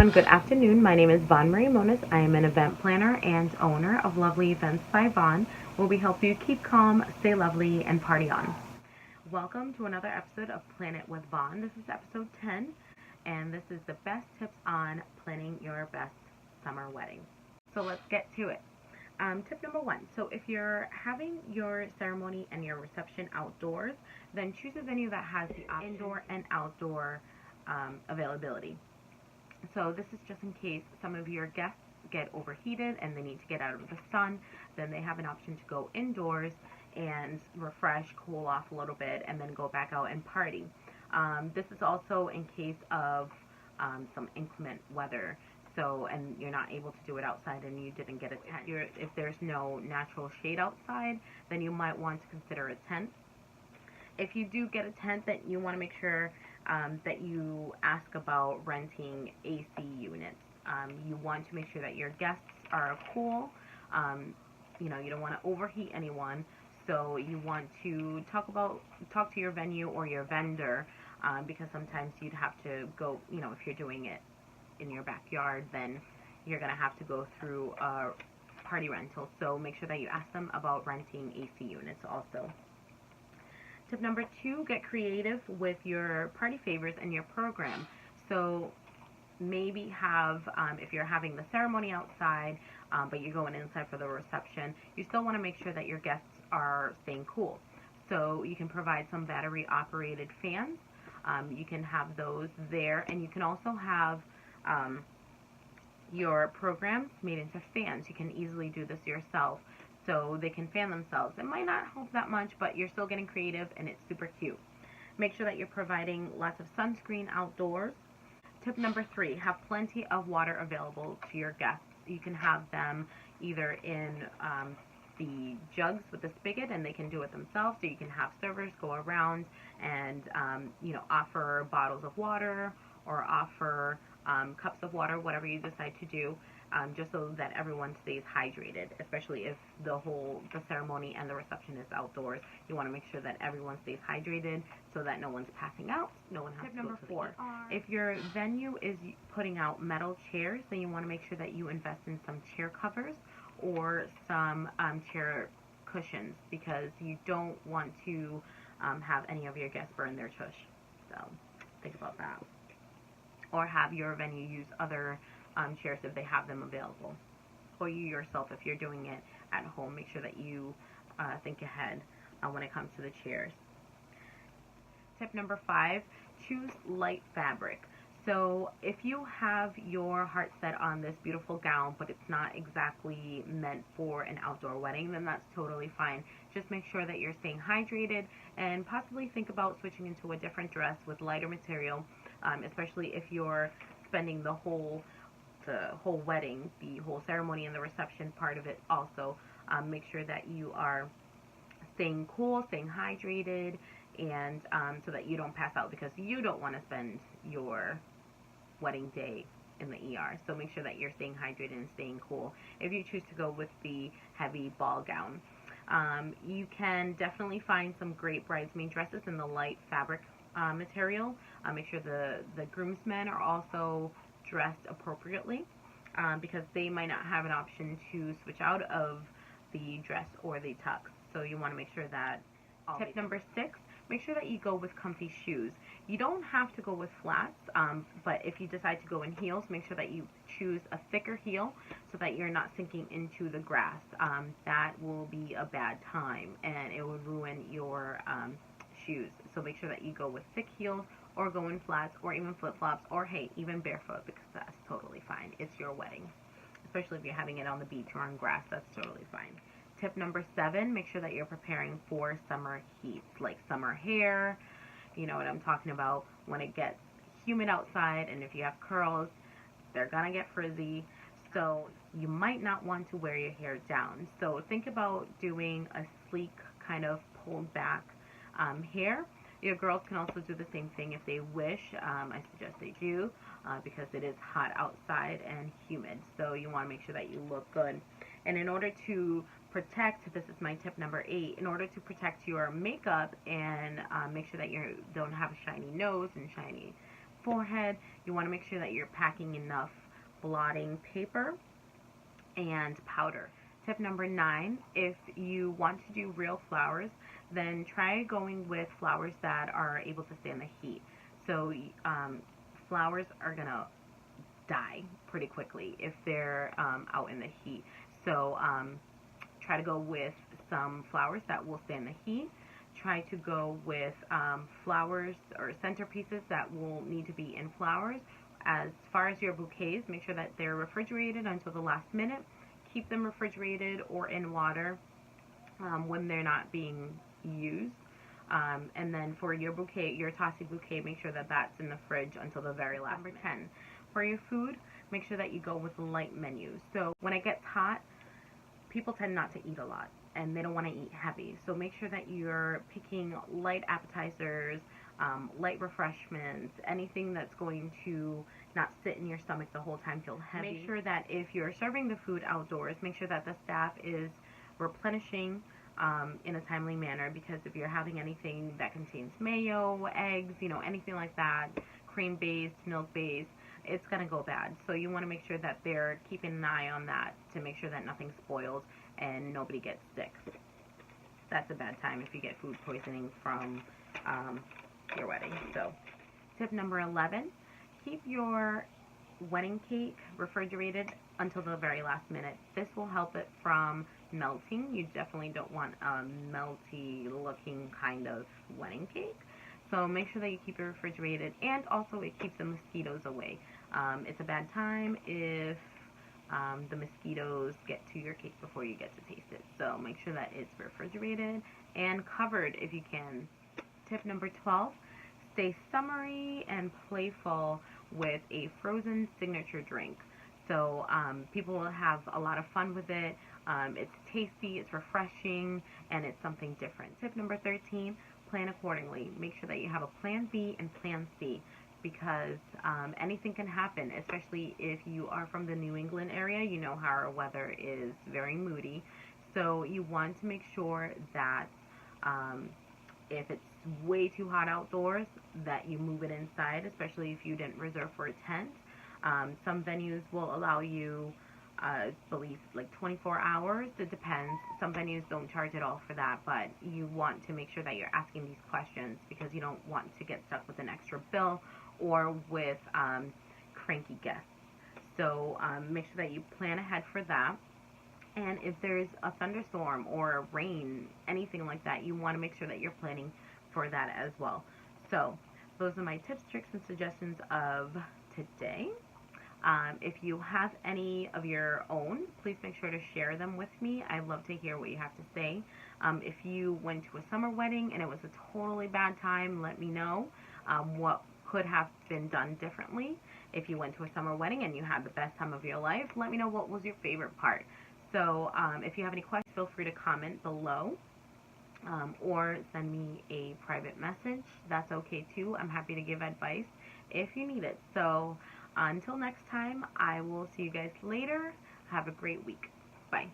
everyone, good afternoon. My name is Vaughn Marie Moniz. I am an event planner and owner of Lovely Events by Vaughn, where we help you keep calm, stay lovely, and party on. Welcome to another episode of Planet with Vaughn. This is episode 10, and this is the best tips on planning your best summer wedding. So let's get to it. Tip number one. So if you're having your ceremony and your reception outdoors, then choose a venue that has the indoor and outdoor availability. So this is just in case some of your guests get overheated and they need to get out of the sun, then they have an option to go indoors and refresh, cool off a little bit, and then go back out and party. This is also in case of some inclement weather. So, and you're not able to do it outside and you didn't get a tent. If there's no natural shade outside, then you might want to consider a tent. If you do get a tent, then you want to make sure that you ask about renting AC units. You want to make sure that your guests are cool. You don't want to overheat anyone. So you want to talk to your venue or your vendor, because sometimes you'd have to go, if you're doing it in your backyard, then you're going to have to go through a party rental. So make sure that you ask them about renting AC units also. Tip number 2, get creative with your party favors and your program. So maybe have, if you're having the ceremony outside, but you're going inside for the reception, you still want to make sure that your guests are staying cool. So you can provide some battery operated fans. You can have those there, and you can also have your programs made into fans. You can easily do this yourself, so they can fan themselves. It might not help that much, but you're still getting creative and it's super cute. Make sure that you're providing lots of sunscreen outdoors. Tip number 3, have plenty of water available to your guests. You can have them either in the jugs with the spigot, and they can do it themselves, so you can have servers go around and offer bottles of water or offer cups of water, whatever you decide to do, just so that everyone stays hydrated, especially if the ceremony and the reception is outdoors. You want to make sure that everyone stays hydrated so that no one's passing out, no one has to go to the ER. If your venue is putting out metal chairs, then you want to make sure that you invest in some chair covers or some chair cushions, because you don't want to have any of your guests burn their tush. So think about that. Or have your venue use other chairs if they have them available. Or you yourself, if you're doing it at home, make sure that you think ahead when it comes to the chairs. Tip number 5, choose light fabric. So if you have your heart set on this beautiful gown, but it's not exactly meant for an outdoor wedding, then that's totally fine. Just make sure that you're staying hydrated and possibly think about switching into a different dress with lighter material, especially if you're spending the whole wedding, the whole ceremony and the reception part of it also. Make sure that you are staying cool, staying hydrated, and so that you don't pass out, because you don't want to spend your wedding day in the ER. So make sure that you're staying hydrated and staying cool if you choose to go with the heavy ball gown. You can definitely find some great bridesmaid dresses in the light fabric material. Make sure the groomsmen are also dressed appropriately, because they might not have an option to switch out of the dress or the tux. So you want to make sure that. Tip number 6, make sure that you go with comfy shoes. You don't have to go with flats, but if you decide to go in heels, make sure that you choose a thicker heel so that you're not sinking into the grass. That will be a bad time, and it will ruin your shoes. So make sure that you go with thick heels, or go in flats, or even flip-flops, or hey, even barefoot, because that's totally fine. It's your wedding, especially if you're having it on the beach or on grass. That's totally fine. Tip number 7, make sure that you're preparing for summer heat, like summer hair. You know what I'm talking about. When it gets humid outside, and if you have curls, they're gonna get frizzy. So you might not want to wear your hair down. So think about doing a sleek, kind of pulled back hair. Your girls can also do the same thing if they wish. I suggest they do, because it is hot outside and humid. So you want to make sure that you look good. And in order to protect, this is my tip number 8, in order to protect your makeup and make sure that you don't have a shiny nose and shiny forehead. You want to make sure that you're packing enough blotting paper and powder. Tip number 9, if you want to do real flowers, then try going with flowers that are able to stand the heat. So flowers are going to die pretty quickly if they're out in the heat. So try to go with some flowers that will stand the heat. Try to go with flowers or centerpieces that will need to be in flowers. As far as your bouquets, make sure that they're refrigerated until the last minute. Keep them refrigerated or in water when they're not being used. And then for your bouquet, your Tassie bouquet, make sure that that's in the fridge until the very last minute. Number 10, for your food, make sure that you go with light menus. So when it gets hot, people tend not to eat a lot and they don't want to eat heavy. So make sure that you're picking light appetizers, light refreshments, anything that's going to not sit in your stomach the whole time, feel heavy. Make sure that if you're serving the food outdoors, make sure that the staff is replenishing in a timely manner, because if you're having anything that contains mayo, eggs, anything like that, cream-based, milk-based, it's going to go bad. So you want to make sure that they're keeping an eye on that to make sure that nothing spoils and nobody gets sick. That's a bad time if you get food poisoning from your wedding. So tip number 11, keep your wedding cake refrigerated until the very last minute. This will help it from melting. You definitely don't want a melty looking kind of wedding cake. So make sure that you keep it refrigerated, and also it keeps the mosquitoes away. It's a bad time if the mosquitoes get to your cake before you get to taste it. So make sure that it's refrigerated and covered if you can. Tip number 12, stay summery and playful with a frozen signature drink. So people will have a lot of fun with it. It's tasty, it's refreshing, and it's something different. Tip number 13, plan accordingly. Make sure that you have a plan B and plan C, because anything can happen, especially if you are from the New England area. You know how our weather is very moody. So you want to make sure that if it's way too hot outdoors, that you move it inside, especially if you didn't reserve for a tent. Some venues will allow you, I believe, like 24 hours. It depends. Some venues don't charge at all for that, but you want to make sure that you're asking these questions, because you don't want to get stuck with an extra bill or with cranky guests. So make sure that you plan ahead for that. And if there's a thunderstorm or rain, anything like that, you want to make sure that you're planning for that as well. So those are my tips, tricks, and suggestions of today. If you have any of your own, please make sure to share them with me. I'd love to hear what you have to say. If you went to a summer wedding and it was a totally bad time, let me know what could have been done differently. If you went to a summer wedding and you had the best time of your life, let me know what was your favorite part. So if you have any questions, feel free to comment below or send me a private message. That's okay too. I'm happy to give advice if you need it. So until next time, I will see you guys later. Have a great week. Bye.